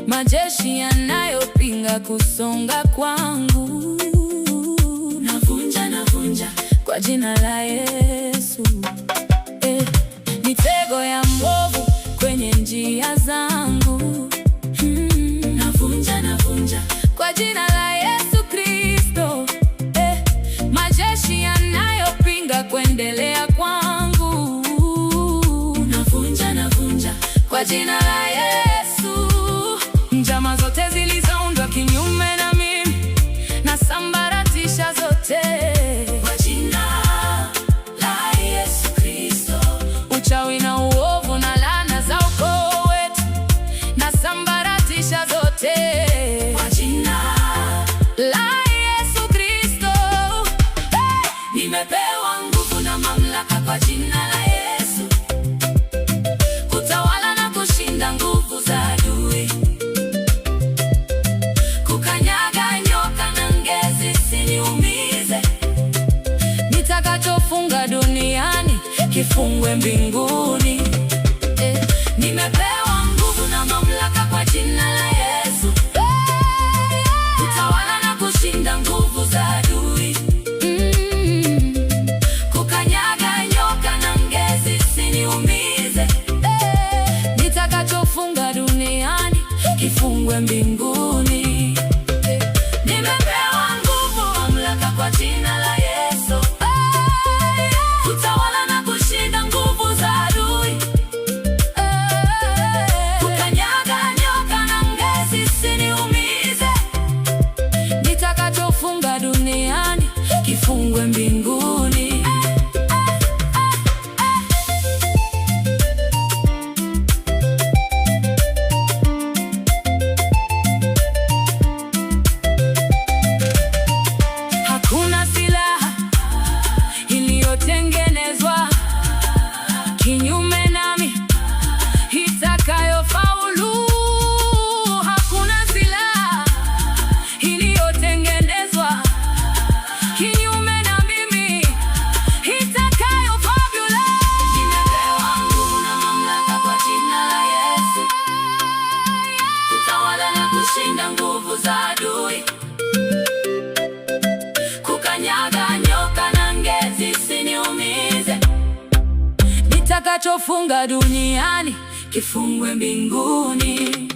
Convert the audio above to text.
majeshi yanayopinga kusonga kwangu. Navunja kwa jina la Yesu. Mitego ya mwovu kwenye njia zangu. Navunja kwa jina la Yesu Kristo. Majeshi yanayopinga kuendelea kwangu. Navunja kwa jina la Yesu. Njama zote zilizoundwa kinyume na mimi nasambaratisha zote kwa jina la Yesu Kristo. Uchawi na uovu na laana za ukoo wetu nasambaratisha zote kwa jina la Yesu Kristo. Nimepewa nguvu na mamlaka kwa jina la Yesu, kutawala na kushinda nguvu za adui, kukanyaga nyoka na ngezi siniumize. Nitakachofunga duniani kifungwe mbinguni. Nimepewa nguvu na mamlaka kwa jina la Yesu, kutawala na kushinda nguvu za adui, kukanyaga nyoka na ngezi siniumize. Nitakachofunga duniani kifungwe mbinguni. Nimepewa nguvu, mamlaka kwa jina la Yesu, kutawala na kushinda nguvu za adui, kukanyaga nyoka na ngezi siniumize. Nitakachofunga duniani kifungwe mbinguni. Hakuna silaha iliyotengenezwa kinyume nami itakayofaulu. Hakuna silaha iliyotengenezwa kinyume na mimi itakayofaulu. Nimepewa nguvu na mamlaka kwa jina la Yesu, kutawala na kushinda nguvu za adui, kukanyaga nyoka na ngezi siniumize. Nitakachofunga duniani Kifungwe mbinguni.